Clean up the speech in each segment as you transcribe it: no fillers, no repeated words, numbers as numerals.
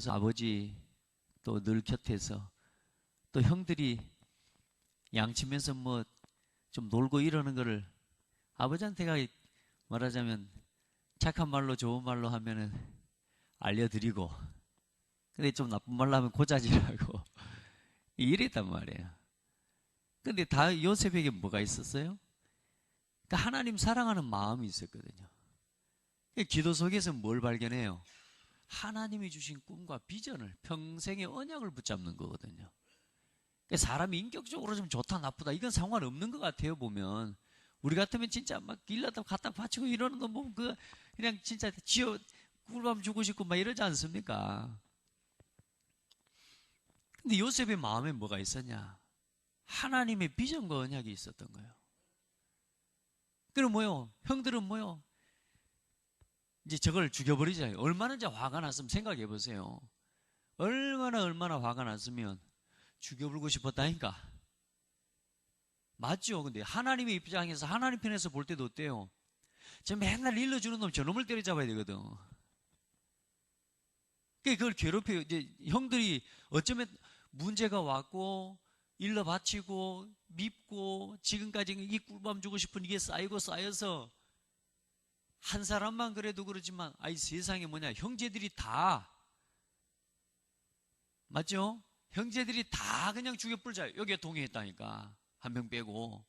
아버지 또 늘 곁에서 또 형들이 양치면서 뭐 좀 놀고 이러는 거를 아버지한테가 말하자면 착한 말로 좋은 말로 하면은 알려드리고, 근데 좀 나쁜 말로 하면 고자질하고 이랬단 말이에요. 근데 다 요셉에게 뭐가 있었어요? 그러니까 하나님 사랑하는 마음이 있었거든요. 기도 속에서 뭘 발견해요? 하나님이 주신 꿈과 비전을, 평생의 언약을 붙잡는 거거든요. 사람이 인격적으로 좀 좋다 나쁘다 이건 상관없는 것 같아요. 보면 우리 같으면 진짜 막 길러다 갖다 바치고 이러는 거 보면 그냥 진짜 지어 꿀밤 주고 싶고 막 이러지 않습니까? 근데 요셉의 마음에 뭐가 있었냐? 하나님의 비전과 언약이 있었던 거예요. 그럼 뭐요? 형들은 뭐요? 이제 저걸 죽여버리잖아요. 얼마나 이제 화가 났으면 생각해 보세요. 얼마나 화가 났으면 죽여버리고 싶었다니까. 맞죠? 근데 하나님의 입장에서, 하나님 편에서 볼 때도 어때요? 저 맨날 일러주는 놈 저놈을 때려잡아야 되거든. 그걸 괴롭혀요. 이제 형들이 어쩌면 문제가 왔고 일러 바치고 밉고 지금까지 이 꿀밤 주고 싶은 이게 쌓이고 쌓여서 한 사람만 그래도 그렇지만 아이 세상에 뭐냐, 형제들이 다, 맞죠? 형제들이 다 그냥 죽여버리자 여기에 동의했다니까. 한 명 빼고.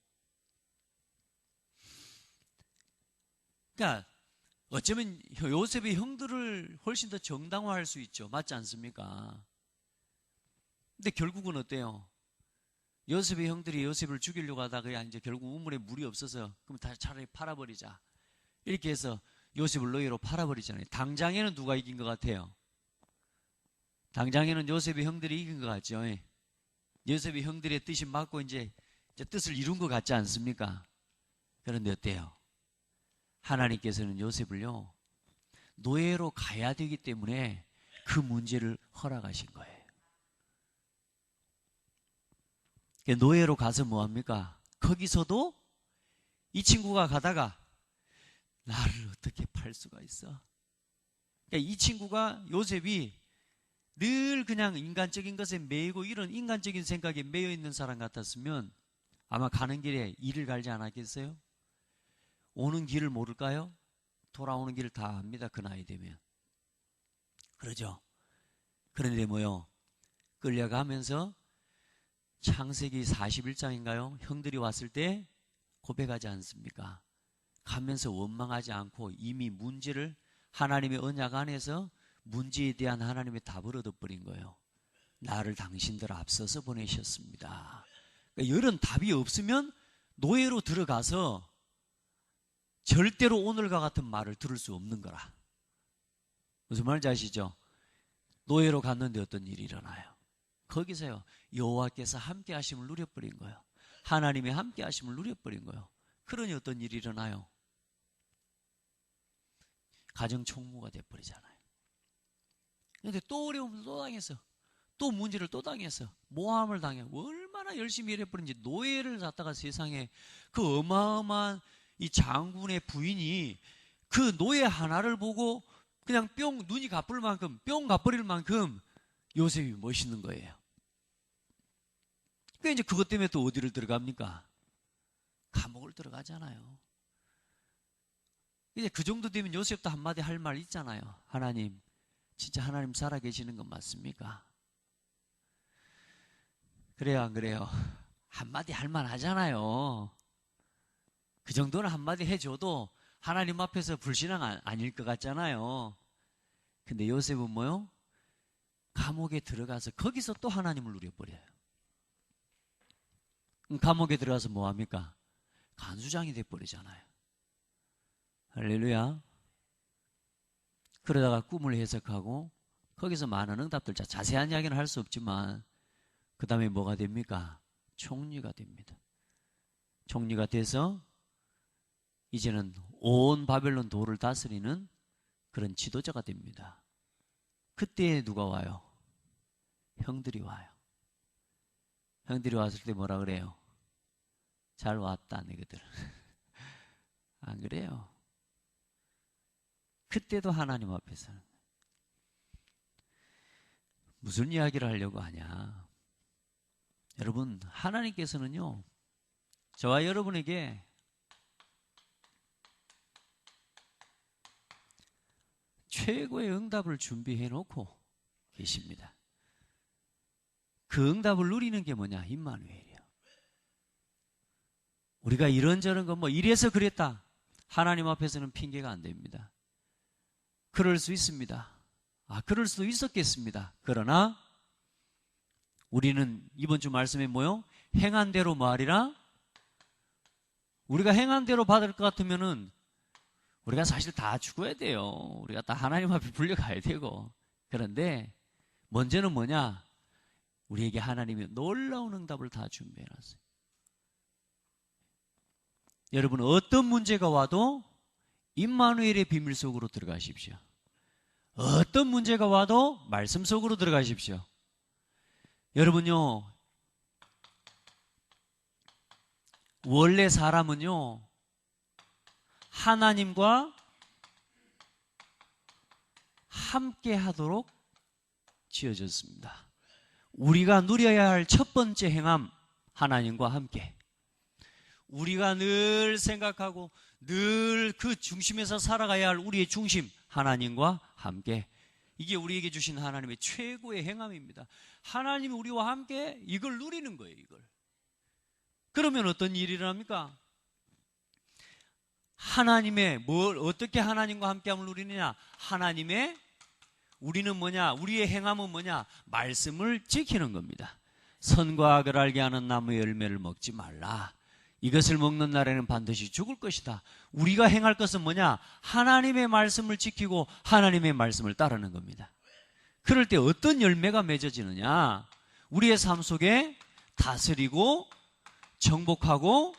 그러니까 어쩌면 요셉의 형들을 훨씬 더 정당화할 수 있죠. 맞지 않습니까? 근데 결국은 어때요? 요셉의 형들이 요셉을 죽이려고 하다가 이제 결국 우물에 물이 없어서 그럼 다 차라리 팔아버리자 이렇게 해서 요셉을 노예로 팔아버리잖아요. 당장에는 누가 이긴 것 같아요? 당장에는 요셉의 형들이 이긴 것 같죠. 요셉의 형들의 뜻이 맞고 이제 뜻을 이룬 것 같지 않습니까? 그런데 어때요? 하나님께서는 요셉을요 노예로 가야 되기 때문에 그 문제를 허락하신 거예요. 노예로 가서 뭐합니까? 거기서도 이 친구가 가다가 나를 어떻게 팔 수가 있어? 그러니까 이 친구가, 요셉이 늘 그냥 인간적인 것에 매이고 이런 인간적인 생각에 매여 있는 사람 같았으면 아마 가는 길에 이를 갈지 않았겠어요? 오는 길을 모를까요? 돌아오는 길을 다 압니다. 그 나이 되면. 그러죠. 그런데 뭐요? 끌려가면서 창세기 41장인가요? 형들이 왔을 때 고백하지 않습니까? 가면서 원망하지 않고 이미 문제를, 하나님의 언약 안에서 문제에 대한 하나님의 답을 얻어버린 거예요. 나를 당신들 앞서서 보내셨습니다. 그러니까 이런 답이 없으면 노예로 들어가서 절대로 오늘과 같은 말을 들을 수 없는 거라. 무슨 말인지 아시죠? 노예로 갔는데 어떤 일이 일어나요? 거기서요 여호와께서 함께 하심을 누려버린 거예요. 하나님의 함께 하심을 누려버린 거예요. 그러니 어떤 일이 일어나요? 가정 총무가 돼버리잖아요. 그런데 또 어려움을 또 당했어. 또 문제를 또 당했어. 모함을 당해. 얼마나 열심히 일해버린지. 노예를 갖다가 세상에, 그 어마어마한 이 장군의 부인이 그 노예 하나를 보고 그냥 뿅 눈이 가쁠 만큼, 뿅 가버릴 만큼 요셉이 멋있는 거예요. 그러니까 이제 그것 때문에 또 어디를 들어갑니까? 감옥을 들어가잖아요. 이제 그 정도 되면 요셉도 한마디 할 말 있잖아요. 하나님, 진짜 하나님 살아계시는 건 맞습니까? 그래요, 안 그래요? 한마디 할 만 하잖아요. 그 정도는 한마디 해줘도 하나님 앞에서 불신앙 아닐 것 같잖아요. 근데 요셉은 뭐요? 감옥에 들어가서 거기서 또 하나님을 누려버려요. 감옥에 들어가서 뭐합니까? 간수장이 돼버리잖아요. 할렐루야. 그러다가 꿈을 해석하고 거기서 많은 응답들, 자세한 이야기는 할 수 없지만 그 다음에 뭐가 됩니까? 총리가 됩니다. 총리가 돼서 이제는 온 바벨론 도를 다스리는 그런 지도자가 됩니다. 그때 누가 와요? 형들이 와요. 형들이 왔을 때 뭐라 그래요? 잘 왔다 너희들. 안 그래요? 그때도 하나님 앞에서 무슨 이야기를 하려고 하냐? 여러분, 하나님께서는요, 저와 여러분에게 최고의 응답을 준비해 놓고 계십니다. 그 응답을 누리는 게 뭐냐? 임마누엘이요. 우리가 이런저런 거 뭐 이래서 그랬다. 하나님 앞에서는 핑계가 안 됩니다. 그럴 수 있습니다. 그럴 수도 있었겠습니다. 그러나 우리는 이번 주 말씀에 뭐요? 행한 대로 뭐하리라? 우리가 행한 대로 받을 것 같으면은 우리가 사실 다 죽어야 돼요. 우리가 다 하나님 앞에 불려가야 되고. 그런데 먼저는 뭐냐? 우리에게 하나님이 놀라운 응답을 다 준비해놨어요. 여러분, 어떤 문제가 와도 임마누엘의 비밀 속으로 들어가십시오. 어떤 문제가 와도 말씀 속으로 들어가십시오. 여러분요, 원래 사람은요, 하나님과 함께 하도록 지어졌습니다. 우리가 누려야 할 첫 번째 행함, 하나님과 함께. 우리가 늘 생각하고 늘 그 중심에서 살아가야 할 우리의 중심, 하나님과 함께. 이게 우리에게 주신 하나님의 최고의 행함입니다. 하나님이 우리와 함께 이걸 누리는 거예요, 이걸. 그러면 어떤 일이 일어납니까? 어떻게 하나님과 함께함을 누리느냐? 우리는 뭐냐? 우리의 행함은 뭐냐? 말씀을 지키는 겁니다. 선과 악을 알게 하는 나무의 열매를 먹지 말라. 이것을 먹는 날에는 반드시 죽을 것이다. 우리가 행할 것은 뭐냐? 하나님의 말씀을 지키고 하나님의 말씀을 따르는 겁니다. 그럴 때 어떤 열매가 맺어지느냐? 우리의 삶 속에 다스리고 정복하고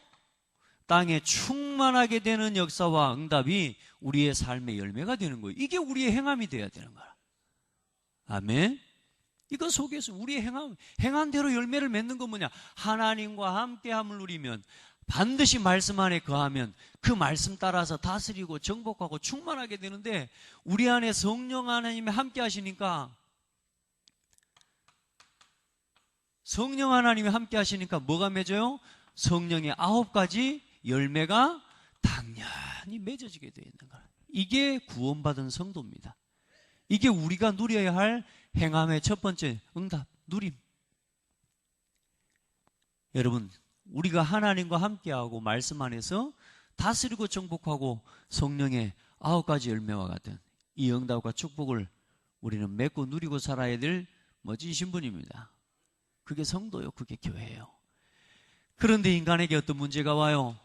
땅에 충만하게 되는 역사와 응답이 우리의 삶의 열매가 되는 거예요. 이게 우리의 행함이 되어야 되는 거야. 아멘. 이거 속에서 우리의 행한 대로 열매를 맺는 건 뭐냐? 하나님과 함께함을 누리면, 반드시 말씀 안에 거하면 그 말씀 따라서 다스리고 정복하고 충만하게 되는데, 우리 안에 성령 하나님이 함께 하시니까, 뭐가 맺어요? 성령의 9가지 열매가 당연히 맺어지게 되어 있는 거예요. 이게 구원받은 성도입니다. 이게 우리가 누려야 할 행함의 첫 번째 응답, 누림. 여러분, 우리가 하나님과 함께하고 말씀 안에서 다스리고 정복하고 성령의 9가지 열매와 같은 이 응답과 축복을 우리는 맺고 누리고 살아야 될 멋진 신분입니다. 그게 성도요, 그게 교회예요. 그런데 인간에게 어떤 문제가 와요?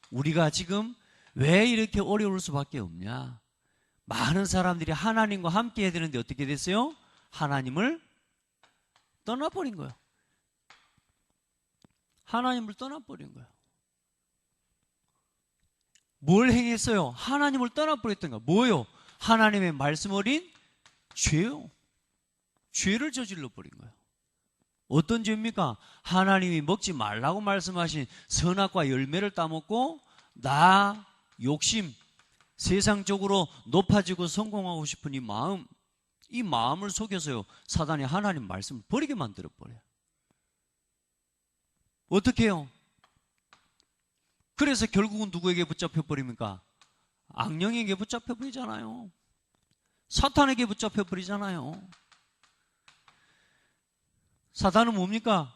우리가 지금 왜 이렇게 어려울 수밖에 없냐? 많은 사람들이 하나님과 함께 해야 되는데 어떻게 됐어요? 하나님을 떠나버린 거예요. 하나님을 떠나버린 거예요. 뭘 행했어요? 하나님을 떠나버렸던 거예요. 뭐요? 하나님의 말씀 어린 죄요. 죄를 저질러 버린 거예요. 어떤 죄입니까? 하나님이 먹지 말라고 말씀하신 선악과 열매를 따먹고 나, 욕심, 세상적으로 높아지고 성공하고 싶은 이 마음을 속여서요, 사단이 하나님 말씀을 버리게 만들어버려요. 어떻게 해요? 그래서 결국은 누구에게 붙잡혀버립니까? 악령에게 붙잡혀버리잖아요. 사탄에게 붙잡혀버리잖아요. 사단은 뭡니까?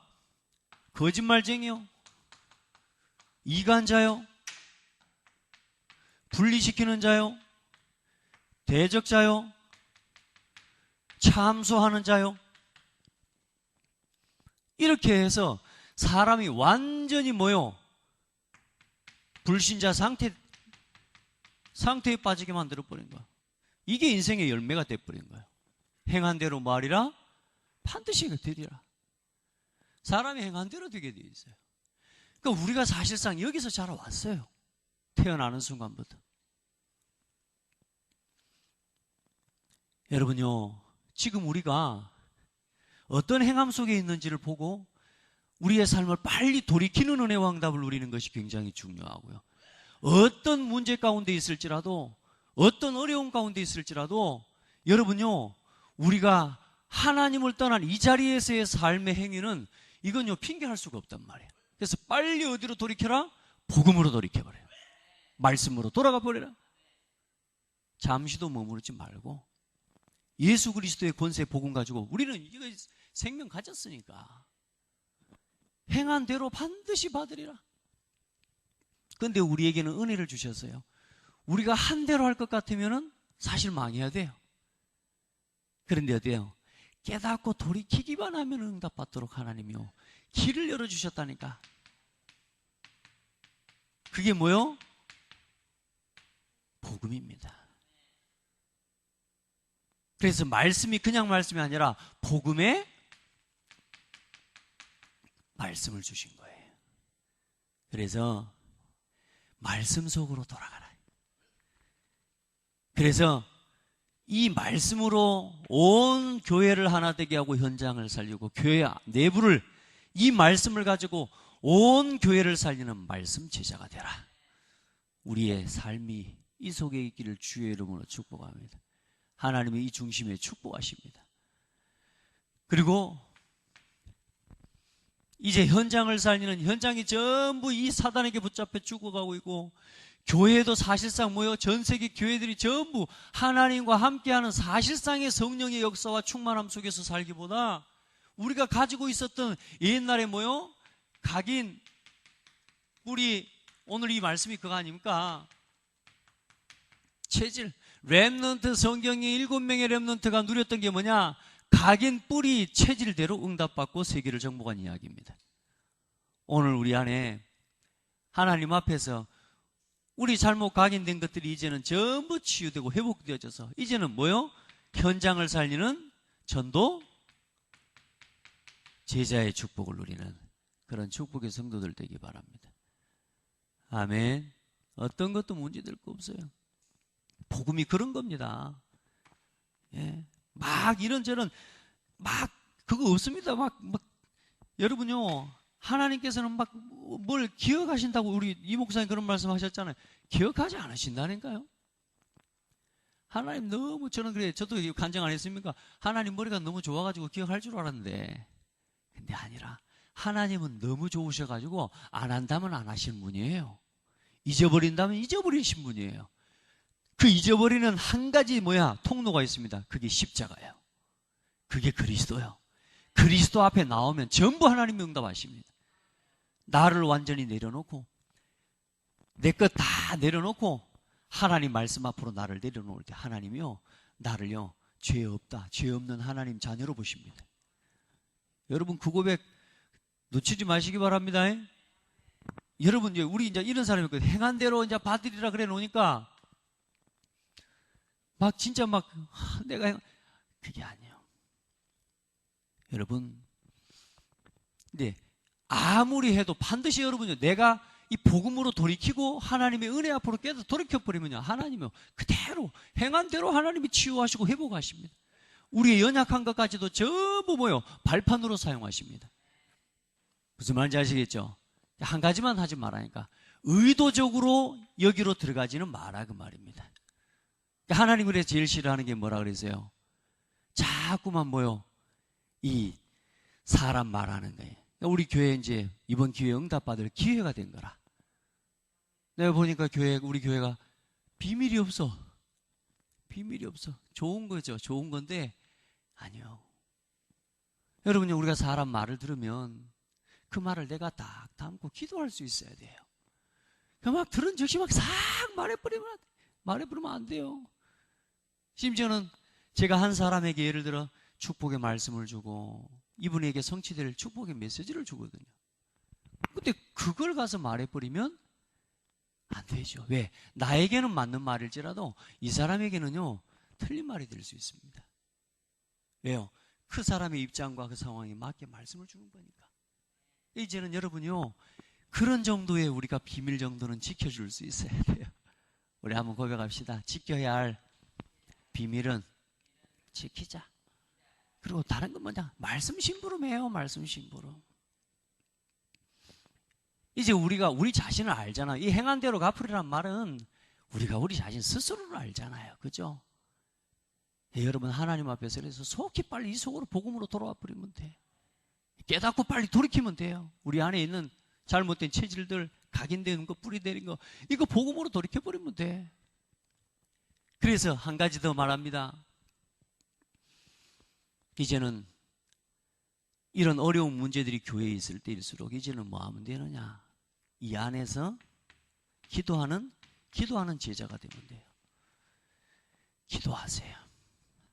거짓말쟁이요, 이간자요, 분리시키는 자요, 대적자요, 참소하는 자요. 이렇게 해서 사람이 완전히 뭐요? 불신자 상태에 빠지게 만들어버린 거야. 이게 인생의 열매가 돼버린 거예요. 행한 대로 말이라 반드시 되리라. 사람이 행한 대로 되게 돼 있어요. 그러니까 우리가 사실상 여기서 자라왔어요. 태어나는 순간부터. 여러분요, 지금 우리가 어떤 행함 속에 있는지를 보고 우리의 삶을 빨리 돌이키는 은혜와 응답을 누리는 것이 굉장히 중요하고요. 어떤 문제 가운데 있을지라도, 어떤 어려움 가운데 있을지라도 여러분요, 우리가 하나님을 떠난 이 자리에서의 삶의 행위는 이건요 핑계할 수가 없단 말이에요. 그래서 빨리 어디로 돌이켜라? 복음으로 돌이켜버려요. 말씀으로 돌아가 버려라. 잠시도 머무르지 말고 예수 그리스도의 권세 복음 가지고 우리는 이거 생명 가졌으니까 행한 대로 반드시 받으리라. 그런데 우리에게는 은혜를 주셨어요. 우리가 한 대로 할 것 같으면 사실 망해야 돼요. 그런데 어때요? 깨닫고 돌이키기만 하면 응답받도록 하나님이요 길을 열어주셨다니까. 그게 뭐요? 복음입니다. 그래서 말씀이 그냥 말씀이 아니라 복음의 말씀을 주신 거예요. 그래서 말씀 속으로 돌아가라. 그래서 이 말씀으로 온 교회를 하나 되게 하고 현장을 살리고 교회 내부를 이 말씀을 가지고 온 교회를 살리는 말씀 제자가 되라. 우리의 삶이 이 속에 있기를 주의 이름으로 축복합니다. 하나님이 이 중심에 축복하십니다. 그리고 이제 현장을 살리는 현장이 전부 이 사단에게 붙잡혀 죽어가고 있고 교회도 사실상 뭐요? 전 세계 교회들이 전부 하나님과 함께하는 사실상의 성령의 역사와 충만함 속에서 살기보다 우리가 가지고 있었던 옛날에 뭐요? 각인 뿌리, 오늘 이 말씀이 그거 아닙니까? 체질, 렘넌트 성경의 7명의 렘넌트가 누렸던 게 뭐냐? 각인 뿌리 체질대로 응답받고 세계를 정복한 이야기입니다. 오늘 우리 안에 하나님 앞에서 우리 잘못 각인된 것들이 이제는 전부 치유되고 회복되어져서 이제는 뭐요? 현장을 살리는 전도 제자의 축복을 누리는 그런 축복의 성도들 되기 바랍니다. 아멘. 어떤 것도 문제될 거 없어요. 복음이 그런 겁니다. 예. 막 이런저런 막 그거 없습니다. 막 여러분요 하나님께서는 막 뭘 기억하신다고 우리 이 목사님 그런 말씀하셨잖아요. 기억하지 않으신다니까요. 하나님 너무 저는 그래 저도 간증 안 했습니까? 하나님 머리가 너무 좋아가지고 기억할 줄 알았는데 근데 아니라 하나님은 너무 좋으셔가지고 안 한다면 안 하시는 분이에요. 잊어버린다면 잊어버리신 분이에요. 그 잊어버리는 한 가지 통로가 있습니다. 그게 십자가예요. 그게 그리스도예요. 그리스도 앞에 나오면 전부 하나님이 응답하십니다. 나를 완전히 내려놓고 내 것 다 내려놓고 하나님 말씀 앞으로 나를 내려놓을 때 하나님이요 나를요 죄 없다, 죄 없는 하나님 자녀로 보십니다. 여러분 그 고백 놓치지 마시기 바랍니다. 여러분 우리 이제 이런 사람이 행한 대로 이제 받으리라 그래 놓으니까 막 진짜 막 내가 그게 아니에요. 여러분 근데 아무리 해도 반드시 여러분요 내가 이 복음으로 돌이키고 하나님의 은혜 앞으로 깨서 돌이켜버리면요 하나님이요 그대로 행한 대로 하나님이 치유하시고 회복하십니다. 우리의 연약한 것까지도 전부 발판으로 사용하십니다. 무슨 말인지 아시겠죠? 한 가지만 하지 말라니까 의도적으로 여기로 들어가지는 마라 그 말입니다. 하나님 그래서 제일 싫어하는 게 뭐라 그랬어요? 자꾸만 이 사람 말하는 거예요. 우리 교회 이제 이번 기회에 응답받을 기회가 된 거라. 내가 보니까 우리 교회가 비밀이 없어. 비밀이 없어. 좋은 거죠. 좋은 건데 아니요. 여러분요 우리가 사람 말을 들으면 그 말을 내가 딱 담고 기도할 수 있어야 돼요. 막 들은 즉시 막 싹 말해버리면 안 돼요. 심지어는 제가 한 사람에게 예를 들어 축복의 말씀을 주고 이분에게 성취될 축복의 메시지를 주거든요. 근데 그걸 가서 말해버리면 안 되죠. 왜? 나에게는 맞는 말일지라도 이 사람에게는요 틀린 말이 될 수 있습니다. 왜요? 그 사람의 입장과 그 상황에 맞게 말씀을 주는 거니까. 이제는 여러분요 그런 정도의 우리가 비밀 정도는 지켜줄 수 있어야 돼요. 우리 한번 고백합시다. 지켜야 할 비밀은 지키자. 그리고 다른 건 뭐냐? 말씀 심부름해요. 말씀 심부름. 이제 우리가 우리 자신을 알잖아. 이 행한 대로 갚으리란 말은 우리가 우리 자신 스스로를 알잖아요. 그죠? 여러분 하나님 앞에서 그래서 속히 빨리 이 속으로 복음으로 돌아와 버리면 돼. 깨닫고 빨리 돌이키면 돼요. 우리 안에 있는 잘못된 체질들, 각인되는 거, 뿌리되는 거, 이거 복음으로 돌이켜버리면 돼. 그래서 한 가지 더 말합니다. 이제는 이런 어려운 문제들이 교회에 있을 때일수록 이제는 뭐 하면 되느냐? 이 안에서 기도하는 제자가 되면 돼요. 기도하세요.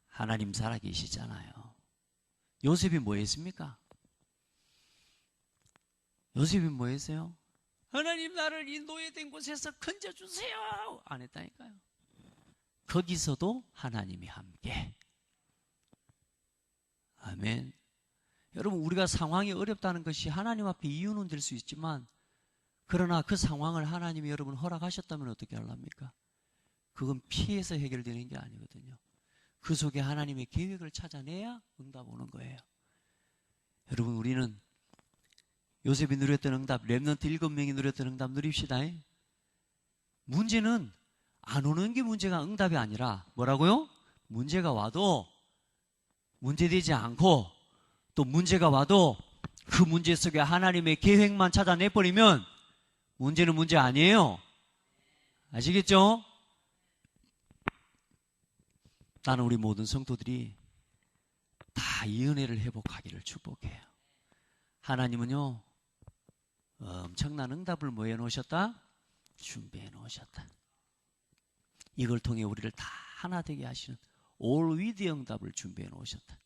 하나님 살아계시잖아요. 요셉이 뭐 했습니까? 요셉이 뭐 했어요? 하나님 나를 이 노예된 곳에서 건져주세요. 안 했다니까요. 거기서도 하나님이 함께. 아멘. 여러분, 우리가 상황이 어렵다는 것이 하나님 앞에 이유는 될 수 있지만, 그러나 그 상황을 하나님이 여러분 허락하셨다면 어떻게 하랍니까? 그건 피해서 해결되는 게 아니거든요. 그 속에 하나님의 계획을 찾아내야 응답 오는 거예요. 여러분, 우리는 요셉이 누렸던 응답, 렘넌트 7명이 누렸던 응답 누립시다. 문제는 안 오는 게 문제가 응답이 아니라 뭐라고요? 문제가 와도 문제되지 않고, 또 문제가 와도 그 문제 속에 하나님의 계획만 찾아내버리면 문제는 문제 아니에요. 아시겠죠? 나는 우리 모든 성도들이 다 이 은혜를 회복하기를 축복해요. 하나님은요, 엄청난 응답을 뭐 해놓으셨다? 준비해 놓으셨다. 이걸 통해 우리를 다 하나 되게 하시는 올 위드 응답을 준비해 놓으셨다.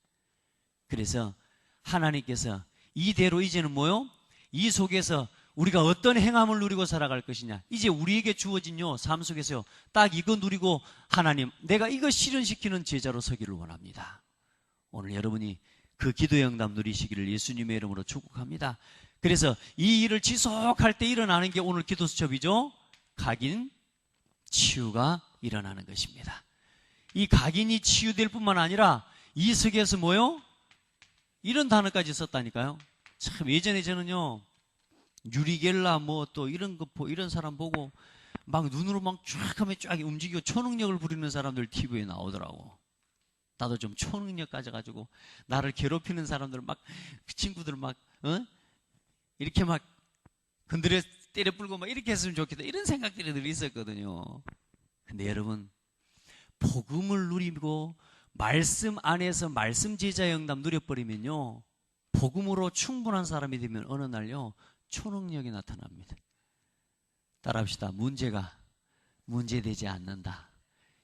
그래서 하나님께서 이대로 이제는 뭐요? 이 속에서 우리가 어떤 행함을 누리고 살아갈 것이냐, 이제 우리에게 주어진요 삶 속에서요 딱 이거 누리고 하나님 내가 이거 실현시키는 제자로 서기를 원합니다. 오늘 여러분이 그 기도의 응답 누리시기를 예수님의 이름으로 축복합니다. 그래서 이 일을 지속할 때 일어나는 게 오늘 기도 수첩이죠. 각인 치유가 일어나는 것입니다. 이 각인이 치유될 뿐만 아니라 이 속에서 뭐요? 이런 단어까지 썼다니까요. 참 예전에 저는요 유리겔라 뭐 또 이런 거 이런 사람 보고 막 눈으로 막 쫙 하면 쫙 움직이고 초능력을 부리는 사람들 TV에 나오더라고. 나도 좀 초능력 가져가지고 나를 괴롭히는 사람들 막 그 친구들 막 이렇게 막 건드려 때려 불고 막 이렇게 했으면 좋겠다 이런 생각들이 늘 있었거든요. 근데 여러분 복음을 누리고 말씀 안에서 말씀 제자의 응답 누려버리면요 복음으로 충분한 사람이 되면 어느 날요 초능력이 나타납니다. 따라합시다. 문제가 문제되지 않는다.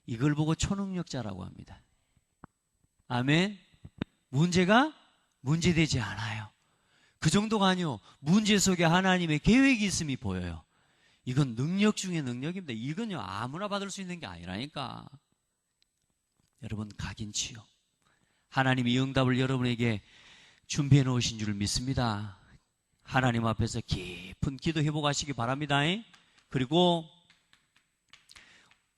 이걸 보고 초능력자라고 합니다. 아멘. 문제가 문제되지 않아요. 그 정도가 아니요 문제 속에 하나님의 계획이 있음이 보여요. 이건 능력 중에 능력입니다. 이건요 아무나 받을 수 있는 게 아니라니까. 여러분 각인 치유 하나님이 이 응답을 여러분에게 준비해 놓으신 줄 믿습니다. 하나님 앞에서 깊은 기도 회복하시기 바랍니다. 그리고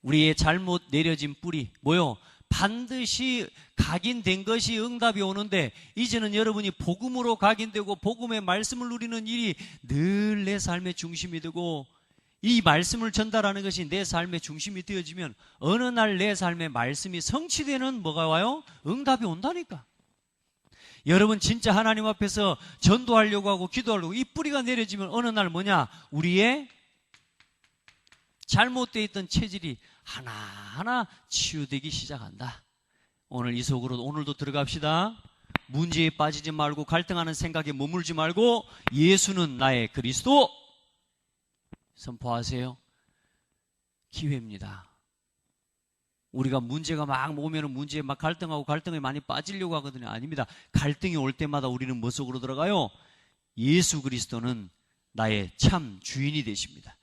우리의 잘못 내려진 뿌리 뭐요? 반드시 각인된 것이 응답이 오는데 이제는 여러분이 복음으로 각인되고 복음의 말씀을 누리는 일이 늘 내 삶의 중심이 되고 이 말씀을 전달하는 것이 내 삶의 중심이 되어지면 어느 날 내 삶의 말씀이 성취되는 뭐가 와요? 응답이 온다니까. 여러분 진짜 하나님 앞에서 전도하려고 하고 기도하려고 이 뿌리가 내려지면 어느 날 뭐냐? 우리의 잘못되어 있던 체질이 하나하나 치유되기 시작한다. 오늘 이 속으로 오늘도 들어갑시다. 문제에 빠지지 말고 갈등하는 생각에 머물지 말고 예수는 나의 그리스도 선포하세요. 기회입니다. 우리가 문제가 막 오면 문제에 막 갈등하고 갈등에 많이 빠지려고 하거든요. 아닙니다. 갈등이 올 때마다 우리는 뭐 속으로 들어가요? 예수 그리스도는 나의 참 주인이 되십니다.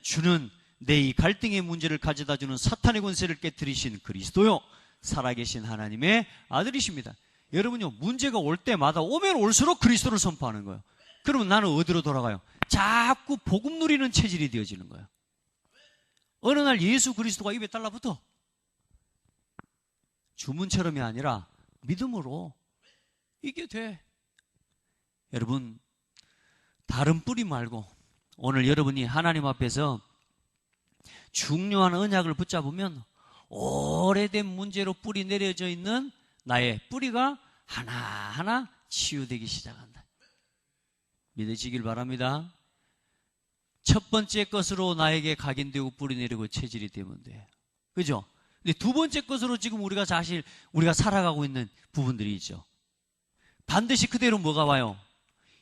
주는 내 이 갈등의 문제를 가져다주는 사탄의 권세를 깨뜨리신 그리스도요 살아계신 하나님의 아들이십니다. 여러분요 문제가 올 때마다 오면 올수록 그리스도를 선포하는 거예요. 그러면 나는 어디로 돌아가요? 자꾸 복음 누리는 체질이 되어지는 거예요. 어느 날 예수 그리스도가 입에 달라붙어. 주문처럼이 아니라 믿음으로 이게 돼. 여러분 다른 뿌리 말고 오늘 여러분이 하나님 앞에서 중요한 언약을 붙잡으면 오래된 문제로 뿌리 내려져 있는 나의 뿌리가 하나하나 치유되기 시작한다. 믿으시길 바랍니다. 첫 번째 것으로 나에게 각인되고 뿌리 내리고 체질이 되면 돼요. 그죠? 근데 두 번째 것으로 지금 우리가 살아가고 있는 부분들이 있죠. 반드시 그대로 뭐가 와요?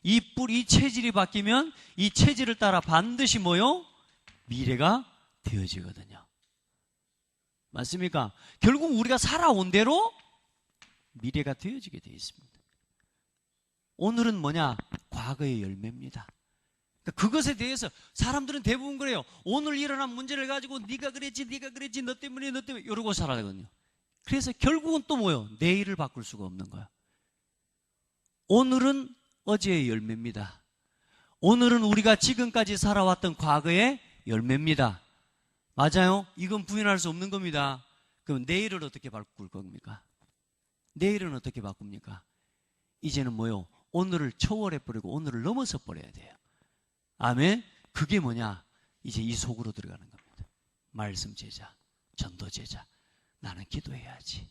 이 뿌리, 이 체질이 바뀌면 이 체질을 따라 반드시 뭐요? 미래가 되어지거든요. 맞습니까? 결국 우리가 살아온 대로 미래가 되어지게 되어 있습니다. 오늘은 뭐냐? 과거의 열매입니다. 그러니까 그것에 대해서 사람들은 대부분 그래요. 오늘 일어난 문제를 가지고 네가 그랬지 너 때문에 이러고 살아가거든요. 그래서 결국은 또 뭐요? 내일을 바꿀 수가 없는 거예요. 오늘은 어제의 열매입니다. 오늘은 우리가 지금까지 살아왔던 과거의 열매입니다. 맞아요? 이건 부인할 수 없는 겁니다. 그럼 내일을 어떻게 바꿀 겁니까? 내일은 어떻게 바꿉니까? 이제는 뭐요? 오늘을 초월해버리고 오늘을 넘어서 버려야 돼요. 아멘? 그게 뭐냐? 이제 이 속으로 들어가는 겁니다. 말씀 제자, 전도 제자. 나는 기도해야지.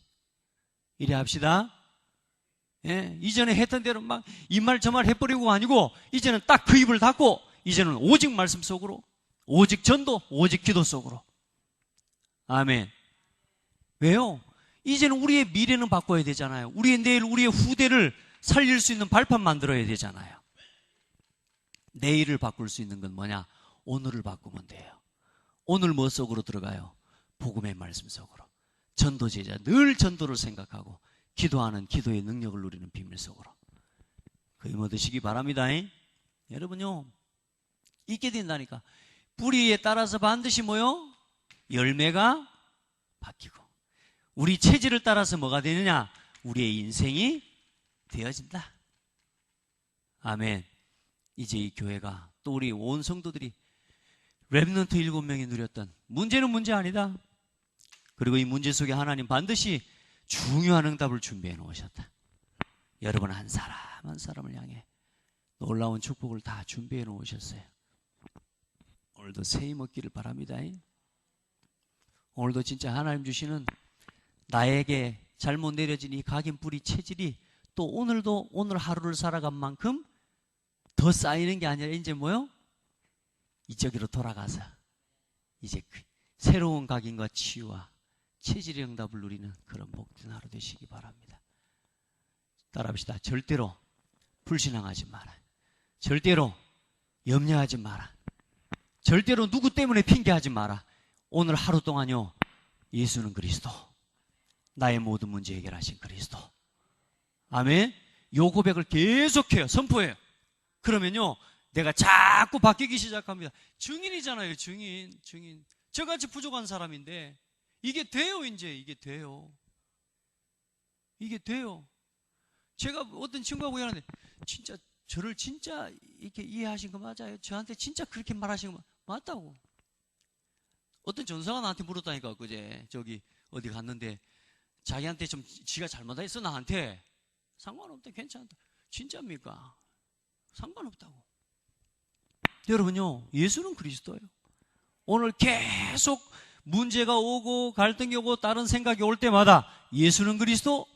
이래 합시다. 예, 이전에 했던 대로 막 이 말 저 말 해버리고 아니고 이제는 딱 그 입을 닫고 이제는 오직 말씀 속으로, 오직 전도, 오직 기도 속으로. 아멘. 왜요? 이제는 우리의 미래는 바꿔야 되잖아요. 우리의 내일, 우리의 후대를 살릴 수 있는 발판 만들어야 되잖아요. 내일을 바꿀 수 있는 건 뭐냐? 오늘을 바꾸면 돼요. 오늘 뭐 속으로 들어가요? 복음의 말씀 속으로. 전도 제자, 늘 전도를 생각하고 기도하는 기도의 능력을 누리는 비밀 속으로. 그의 얻으시기 바랍니다. 여러분요, 있게 된다니까. 뿌리에 따라서 반드시 뭐요? 열매가 바뀌고, 우리 체질을 따라서 뭐가 되느냐? 우리의 인생이 되어진다. 아멘. 이제 이 교회가 또 우리 온 성도들이 렘넌트 7명이 누렸던 문제는 문제 아니다. 그리고 이 문제 속에 하나님 반드시 중요한 응답을 준비해 놓으셨다. 여러분 한 사람 한 사람을 향해 놀라운 축복을 다 준비해 놓으셨어요. 오늘도 새 힘 얻기를 바랍니다. 오늘도 진짜 하나님 주시는 나에게 잘못 내려진 이 각인 뿌리 체질이 또 오늘도 오늘 하루를 살아간 만큼 더 쌓이는 게 아니라 이제 뭐요? 이쪽으로 돌아가서 이제 새로운 각인과 치유와 체질의 응답을 누리는 그런 복된 하루 되시기 바랍니다. 따라합시다. 절대로 불신앙하지 마라. 절대로 염려하지 마라. 절대로 누구 때문에 핑계하지 마라. 오늘 하루 동안요, 예수는 그리스도, 나의 모든 문제 해결하신 그리스도. 아멘. 요 고백을 계속해요. 선포해요. 그러면요, 내가 자꾸 바뀌기 시작합니다. 증인이잖아요. 증인. 저같이 부족한 사람인데 이게 돼요. 이제 이게 돼요. 제가 어떤 친구하고 얘기하는데 진짜 저를 진짜 이렇게 이해하신 거 맞아요? 저한테 진짜 그렇게 말하신 거 맞다고. 어떤 전사가 나한테 물었다니까. 그제 저기 어디 갔는데 자기한테 좀 지가 잘못했어. 나한테 상관없다, 괜찮다. 진짜입니까? 상관없다고. 여러분요, 예수는 그리스도예요. 오늘 계속 문제가 오고 갈등이 오고 다른 생각이 올 때마다 예수는 그리스도.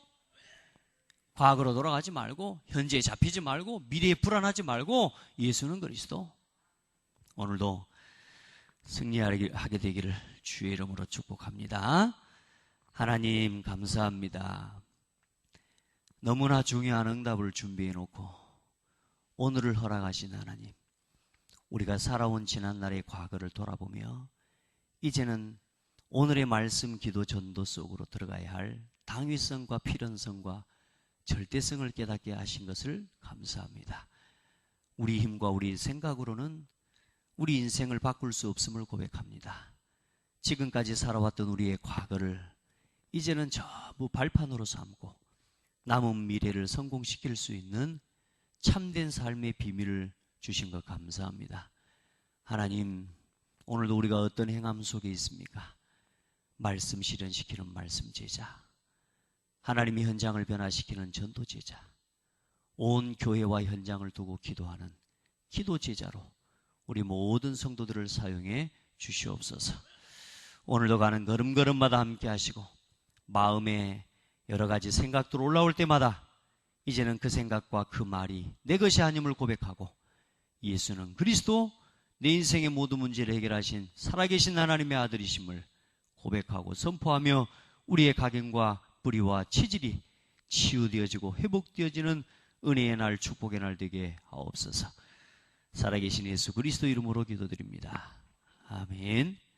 과거로 돌아가지 말고, 현재에 잡히지 말고, 미래에 불안하지 말고 예수는 그리스도. 오늘도 승리하게 되기를 주의 이름으로 축복합니다. 하나님 감사합니다. 너무나 중요한 응답을 준비해 놓고 오늘을 허락하신 하나님, 우리가 살아온 지난날의 과거를 돌아보며 이제는 오늘의 말씀, 기도, 전도 속으로 들어가야 할 당위성과 필연성과 절대성을 깨닫게 하신 것을 감사합니다. 우리 힘과 우리 생각으로는 우리 인생을 바꿀 수 없음을 고백합니다. 지금까지 살아왔던 우리의 과거를 이제는 전부 발판으로 삼고 남은 미래를 성공시킬 수 있는 참된 삶의 비밀을 주신 것 감사합니다. 하나님, 오늘도 우리가 어떤 행함 속에 있습니까? 말씀 실현시키는 말씀 제자, 하나님의 현장을 변화시키는 전도 제자, 온 교회와 현장을 두고 기도하는 기도 제자로 우리 모든 성도들을 사용해 주시옵소서. 오늘도 가는 걸음걸음마다 함께 하시고 마음에 여러 가지 생각들 올라올 때마다 이제는 그 생각과 그 말이 내 것이 아님을 고백하고 예수는 그리스도, 내 인생의 모든 문제를 해결하신 살아계신 하나님의 아들이심을 고백하고 선포하며 우리의 가정과 뿌리와 체질이 치유되어지고 회복되어지는 은혜의 날, 축복의 날 되게 하옵소서. 살아계신 예수 그리스도 이름으로 기도드립니다. 아멘.